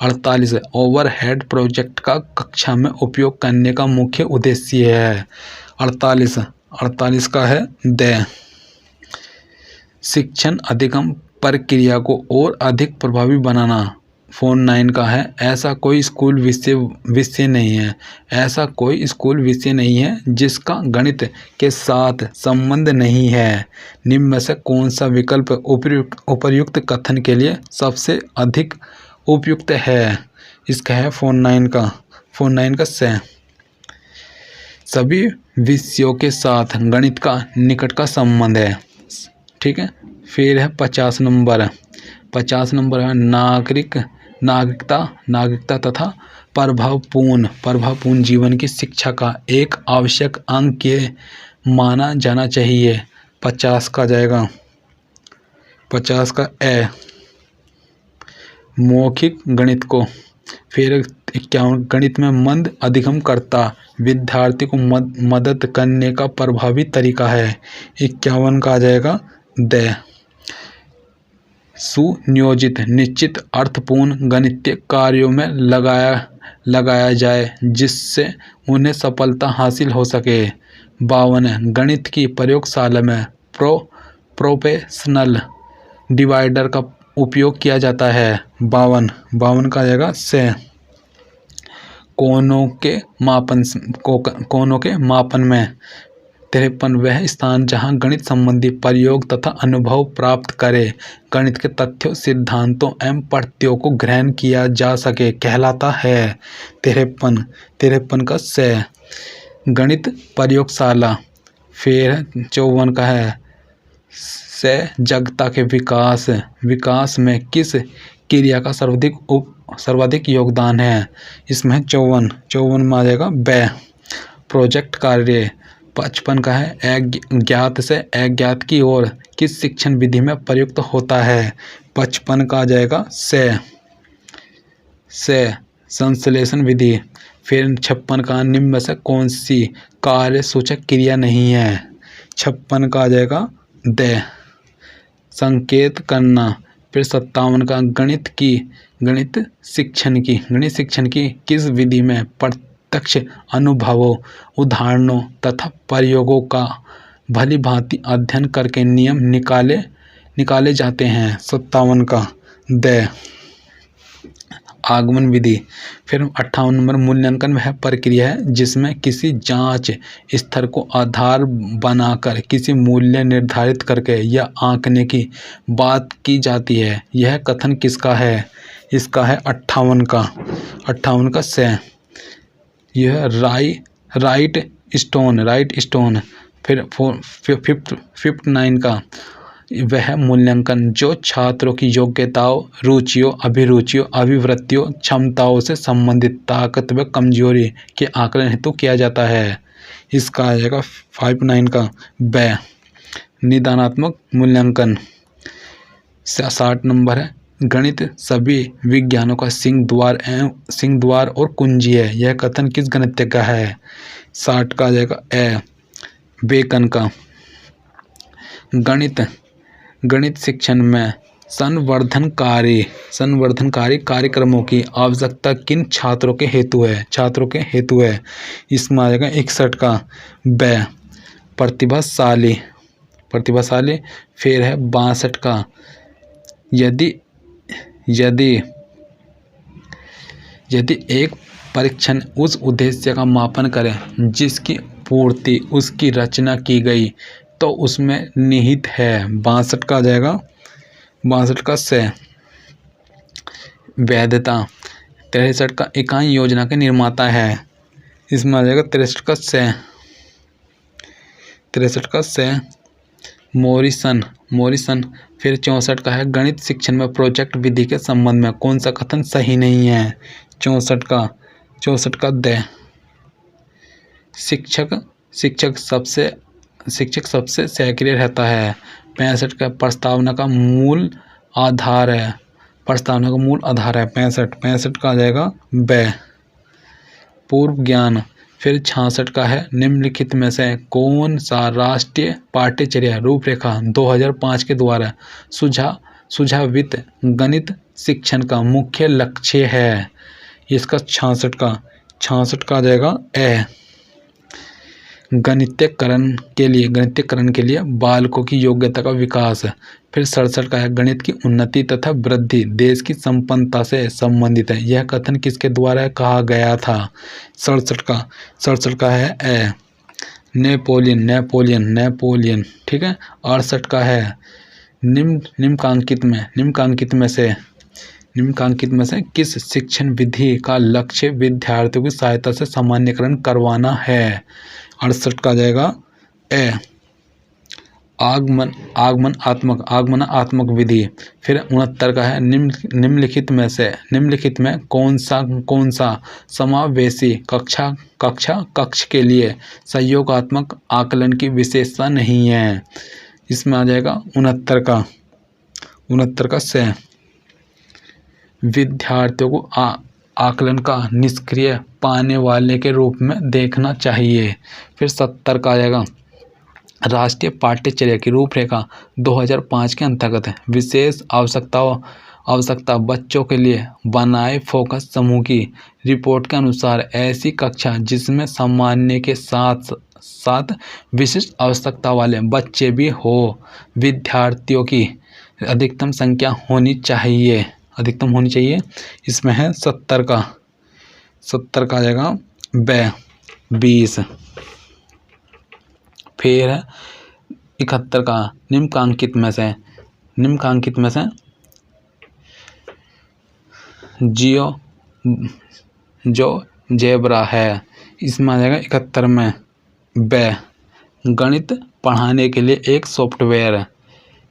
48 ओवरहेड प्रोजेक्ट का कक्षा में उपयोग करने का मुख्य उद्देश्य है। 48 का है शिक्षण अधिगम प्रक्रिया को और अधिक प्रभावी बनाना। 49 का है ऐसा कोई स्कूल विषय नहीं है जिसका गणित के साथ संबंध नहीं है। निम्न में से कौन सा विकल्प उपर्युक्त कथन के लिए सबसे अधिक उपयुक्त है। इसका है 49 का सभी विषयों के साथ गणित का निकट का संबंध है। ठीक है। फिर है 50 नंबर है नागरिकता तथा प्रभावपूर्ण जीवन की शिक्षा का एक आवश्यक अंग ये माना जाना चाहिए। 50 का जाएगा 50 का मौखिक गणित को। फिर 51 गणित में मंद अधिगम करता विद्यार्थी को मदद करने का प्रभावी तरीका है। 51 का आ जाएगा सुनियोजित निश्चित अर्थपूर्ण गणितीय कार्यों में लगाया जाए जिससे उन्हें सफलता हासिल हो सके। 52 गणित की प्रयोगशाला में प्रोपोर्शनल डिवाइडर का उपयोग किया जाता है। 52 का आ जाएगा कोनों के मापन में। 53 वह स्थान जहाँ गणित संबंधी प्रयोग तथा अनुभव प्राप्त करे, गणित के तथ्यों, सिद्धांतों एवं पद्धतियों को ग्रहण किया जा सके कहलाता है। 53 का से गणित प्रयोगशाला। फिर 54 का है से जगता के विकास में किस क्रिया का सर्वाधिक योगदान है। इसमें 54 में आ जाएगा ब प्रोजेक्ट कार्य। 55 का है अज्ञात से अज्ञात की ओर किस शिक्षण विधि में प्रयुक्त होता है। 55 का आ जाएगा से संश्लेषण विधि। फिर 56 का निम्न में से कौन सी कार्य सूचक क्रिया नहीं है। 56 का आ जाएगा द संकेत करना। फिर 57 का गणित शिक्षण की किस विधि में प्रत्यक्ष अनुभवों, उदाहरणों तथा प्रयोगों का भली भांति अध्ययन करके नियम निकाले जाते हैं। 57 का द आगमन विधि। फिर 58 नंबर मूल्यांकन वह प्रक्रिया है जिसमें किसी जांच स्तर को आधार बनाकर किसी मूल्य निर्धारित करके या आंकने की बात की जाती है। यह कथन किसका है। इसका है 58 का से यह राइट स्टोन। फिर 59 का वह मूल्यांकन जो छात्रों की योग्यताओं, रुचियों, अभिरुचियों, अभिवृत्तियों, क्षमताओं से संबंधित ताकत व कमजोरी के आकलन हेतु किया जाता है। इसका आ जाएगा 59 का ब निदानात्मक मूल्यांकन। 60 नंबर है गणित सभी विज्ञानों का सिंह द्वार और कुंजी है। यह कथन किस गणितज्ञ का है। 60 का आ जाएगा बेकन का। गणित शिक्षण में संवर्धनकारी कार्यक्रमों की आवश्यकता किन छात्रों के हेतु है। इसमें आ जाएगा 61 का ब प्रतिभाशाली। फिर है 62 का यदि एक परीक्षण उस उद्देश्य का मापन करे जिसकी पूर्ति उसकी रचना की गई तो उसमें निहित है। 62 का आ जाएगा 62 का से वैधता। 63 का इकाई योजना के निर्माता है। इसमें आ जाएगा 63 का से मॉरिसन। फिर 64 का है गणित शिक्षण में प्रोजेक्ट विधि के संबंध में कौन सा कथन सही नहीं है। 64 का द शिक्षक सबसे सक्रिय रहता है। 65 का प्रस्तावना का मूल आधार है। 65 का आ जाएगा ब पूर्व ज्ञान। फिर 66 का है निम्नलिखित में से कौन सा राष्ट्रीय पाठ्यचर्या रूपरेखा 2005 के द्वारा सुझावित गणित शिक्षण का मुख्य लक्ष्य है। इसका 66 का आ जाएगा गणितीकरण के लिए बालकों की योग्यता का विकास। फिर 67 का है गणित की उन्नति तथा वृद्धि देश की संपन्नता से संबंधित है। यह कथन किसके द्वारा कहा गया था। 67 का है नेपोलियन। ठीक है। 68 का है निम्नलिखित में से किस शिक्षण विधि का लक्ष्य विद्यार्थियों की सहायता से सामान्यकरण करवाना है। 68 का आ जाएगा आगमनात्मक विधि। फिर 69 का है निम्नलिखित में कौन सा समावेशी कक्ष के लिए सहयोगात्मक आकलन की विशेषता नहीं है। इसमें आ जाएगा 69 का से विद्यार्थियों को आकलन का निष्क्रिय पाने वाले के रूप में देखना चाहिए। फिर 70 का आ जाएगा राष्ट्रीय पाठ्यचर्या की रूपरेखा 2005 के अंतर्गत विशेष आवश्यकता बच्चों के लिए बनाए फोकस समूह की रिपोर्ट के अनुसार ऐसी कक्षा जिसमें सामान्य के साथ साथ विशिष्ट आवश्यकता वाले बच्चे भी हो विद्यार्थियों की अधिकतम संख्या होनी चाहिए। इसमें है 70 70 का आ जाएगा ब 20। फिर 71 का निम्नलिखित में से जियो जो जेब्रा है, इसमें आ जाएगा 71 में ब गणित पढ़ाने के लिए एक सॉफ्टवेयर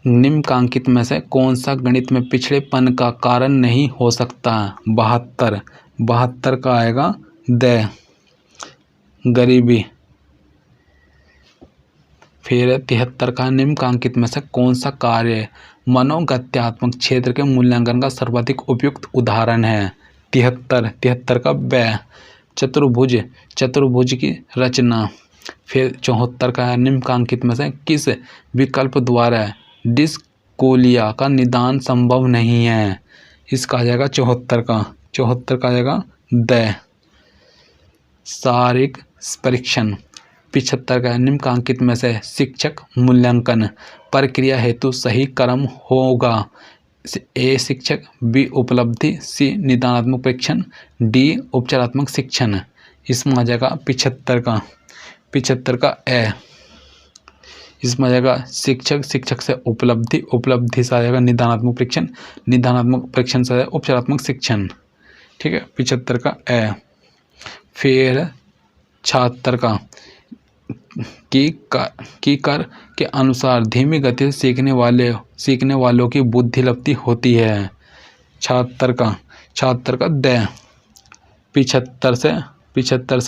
निम्नलिखित में से कौन सा गणित में पिछड़ेपन का कारण नहीं हो सकता। 72 का आएगा द गरीबी। फिर 73 का निम्नलिखित में से कौन सा कार्य मनोगत्यात्मक क्षेत्र के मूल्यांकन का सर्वाधिक उपयुक्त उदाहरण है। 73 का ब चतुर्भुज की रचना। फिर 74 का निम्नलिखित में से किस विकल्प द्वारा डिस्कोलिया का निदान संभव नहीं है। इसका आ जाएगा 74 का आ जाएगा द शारीरिक परीक्षण। 75 का निम्नलिखित में से शिक्षक मूल्यांकन प्रक्रिया हेतु सही क्रम होगा। ए शिक्षक, बी उपलब्धि, सी निदानात्मक परीक्षण, डी उपचारात्मक शिक्षण। इसमें आ जाएगा 75 का ए। इसमें आ जाएगा शिक्षक से उपलब्धि से आ जाएगा निदानात्मक परीक्षण से उपचारात्मक शिक्षण। ठीक है, 75 का ए। फिर 76 का की कर के अनुसार धीमी गति से सीखने वालों की बुद्धिलब्धि होती है। 76 का द 75 से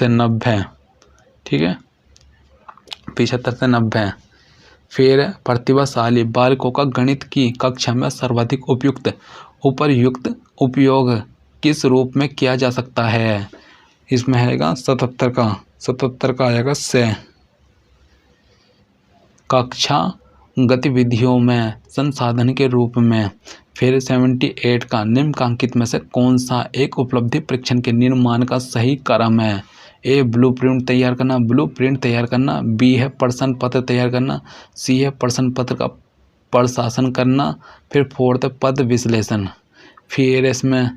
90। ठीक है, 75 से 90। फिर प्रतिभाशाली बालकों का गणित की कक्षा में सर्वाधिक उपर्युक्त उपयोग किस रूप में किया जा सकता है। इसमें आएगा 77 का आएगा से कक्षा गतिविधियों में संसाधन के रूप में। फिर 78 का निम्नलिखित में से कौन सा एक उपलब्धि परीक्षण के निर्माण का सही क्रम है। ए ब्लूप्रिंट तैयार करना, बी है प्रश्न पत्र तैयार करना, सी है प्रश्न पत्र का प्रशासन करना, फिर 4th पद विश्लेषण। फिर इसमें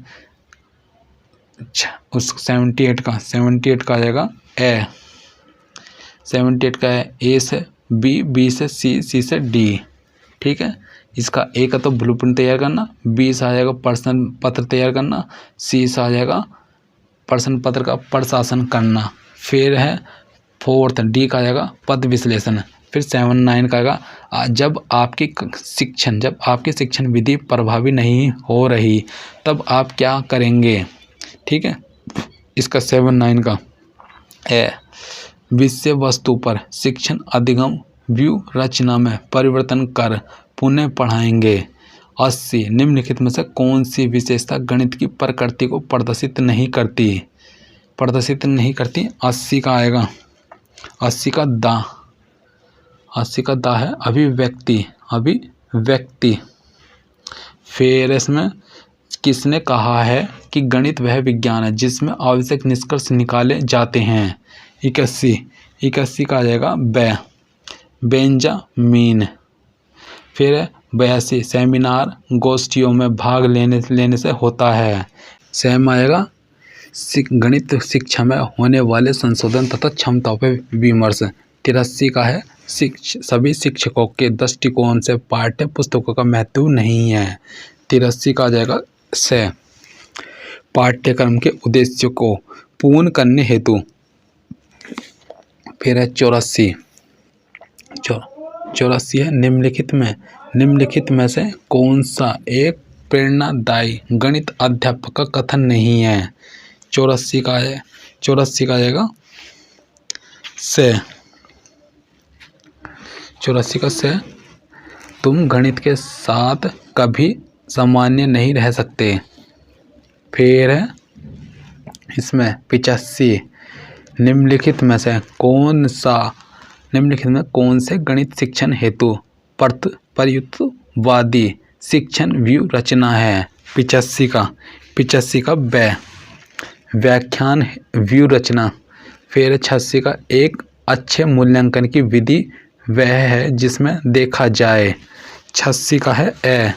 उस 78 का आ जाएगा ए। 78 का है ए से बी, बी से सी, सी से डी। ठीक है, इसका ए का तो ब्लूप्रिंट तैयार करना, बी से आ जाएगा प्रश्न पत्र तैयार करना, सी से आ जाएगा प्रश्न पत्र का प्रशासन करना। फिर है 4th डी का आ जाएगा पद विश्लेषण। फिर 79 का आएगा जब आपकी शिक्षण विधि प्रभावी नहीं हो रही तब आप क्या करेंगे। ठीक है, इसका 79 का है विषय वस्तु पर शिक्षण अधिगम व्यू रचना में परिवर्तन कर पुनः पढ़ाएंगे। 80 निम्नलिखित में से कौन सी विशेषता गणित की प्रकृति को प्रदर्शित नहीं करती। 80 का आएगा 80 का दा है अभिव्यक्ति। फिर इसमें किसने कहा है कि गणित वह विज्ञान है जिसमें आवश्यक निष्कर्ष निकाले जाते हैं। 81 का आ जाएगा बेंजामिन। फिर 82 सेमिनार गोष्ठियों में भाग लेने से होता है। सेम आएगा गणित शिक्षा में होने वाले संशोधन तथा क्षमताओं पर विमर्श। 83 का है सभी शिक्षकों के दृष्टिकोण से पाठ्य पुस्तकों का महत्व नहीं है। 83 का आ जाएगा से पाठ्यक्रम के उद्देश्यों को पूर्ण करने हेतु। फिर है 84 है निम्नलिखित में से कौन सा एक प्रेरणादायी गणित अध्यापक का कथन नहीं है। 84 का आएगा से 84 का से तुम गणित के साथ कभी सामान्य नहीं रह सकते। फिर है इसमें 85 निम्नलिखित में कौन से गणित शिक्षण हेतु प्रयुक्तवादी शिक्षण व्यू रचना है। 85 का व्याख्यान व्यू रचना। फिर 86 का एक अच्छे मूल्यांकन की विधि वह है जिसमें देखा जाए। 86 का है ए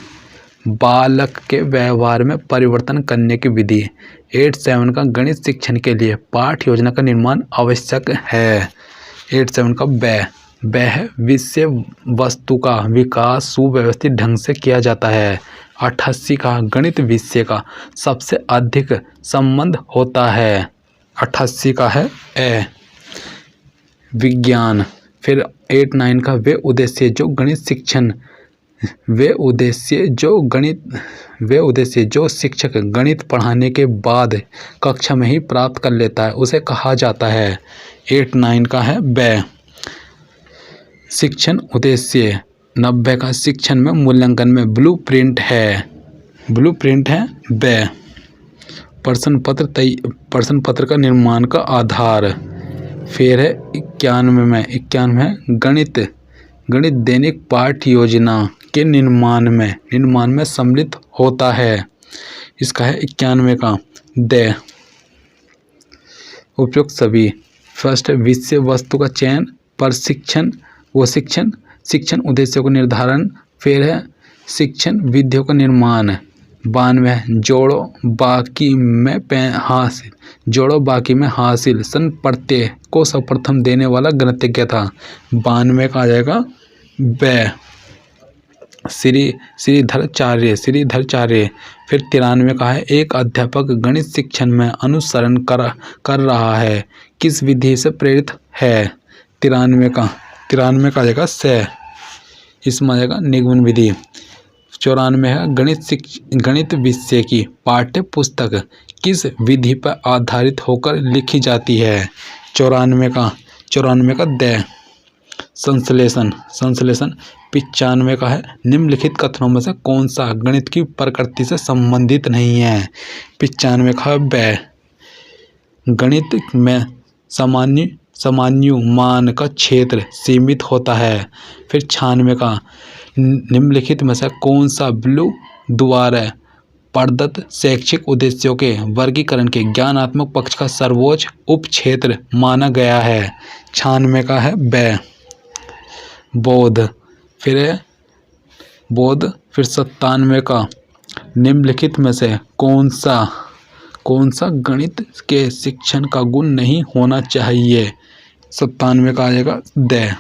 बालक के व्यवहार में परिवर्तन करने की विधि। 8.7 का गणित शिक्षण के लिए पाठ योजना का निर्माण आवश्यक है। 8.7 का ब है विषय वस्तु का विकास सुव्यवस्थित ढंग से किया जाता है। 88 का गणित विषय का सबसे अधिक संबंध होता है। 88 का है ए विज्ञान। फिर 8.9 का वे उद्देश्य जो शिक्षक गणित पढ़ाने के बाद कक्षा में ही प्राप्त कर लेता है उसे कहा जाता है। 8.9 का है ब शिक्षण उद्देश्य। 90 का शिक्षण में मूल्यांकन में ब्लूप्रिंट है ब प्रश्न पत्र का निर्माण का आधार। फिर है 91 है गणित दैनिक पाठ्य योजना के निर्माण में सम्मिलित होता है। इसका है 91 का द उपयुक्त सभी। फर्स्ट है विषय वस्तु का चयन, प्रशिक्षण शिक्षण उद्देश्यों का निर्धारण। फिर है शिक्षण विधियों का निर्माण। 92 जोड़ो बाकी में हासिल सन प्रत्यय को सर्वप्रथम देने वाला गणितज्ञ था। 92 का आ जाएगा ब श्रीधराचार्य। फिर 93 का है एक अध्यापक गणित शिक्षण में अनुसरण कर रहा है किस विधि से प्रेरित है। 93 का आ जाएगा स इसमें आ जाएगा निगमन विधि। 94 है गणित विषय की पाठ्य पुस्तक किस विधि पर आधारित होकर लिखी जाती है। 94 का द संश्लेषण। 95 का है निम्नलिखित कथनों में से कौन सा गणित की प्रकृति से संबंधित नहीं है। 95 का ब गणित में सामान्यमान का क्षेत्र सीमित होता है। फिर 96 का निम्नलिखित में से कौन सा ब्लू द्वारा प्रदत्त शैक्षिक उद्देश्यों के वर्गीकरण के ज्ञानात्मक पक्ष का सर्वोच्च उपक्षेत्र माना गया है। 96 का है ब बोध। फिर 97 का निम्नलिखित में से कौन सा गणित के शिक्षण का गुण नहीं होना चाहिए। 97 का आ जाएगा द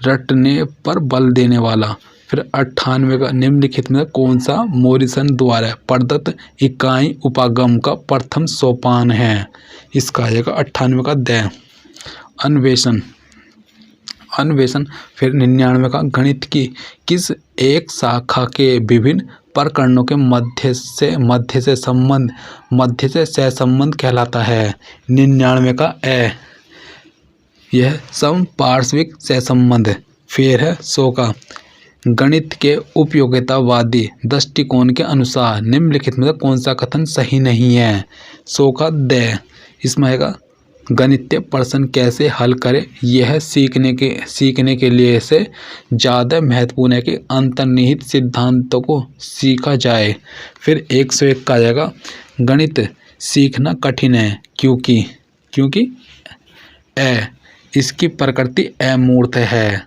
रटने पर बल देने वाला। फिर 98 का निम्नलिखित में कौन सा मोरिसन द्वारा प्रदत्त इकाई उपागम का प्रथम सोपान है। इसका आ जाएगा 98 का द अन्वेषण। फिर 99 का गणित की किस एक शाखा के विभिन्न प्रकरणों के मध्य से सहसंबंध कहलाता है। 99 का यह समपार्श्विक सहसंबंध। फिर है 100 का गणित के उपयोगितावादी दृष्टिकोण के अनुसार निम्नलिखित में कौन सा कथन सही नहीं है। 100 का द इसमें आएगा गणितीय प्रश्न कैसे हल करें यह सीखने के लिए से ज़्यादा महत्वपूर्ण है कि अंतर्निहित सिद्धांतों को सीखा जाए। फिर 101 का आ जाएगा गणित सीखना कठिन है क्योंकि इसकी प्रकृति अमूर्त है।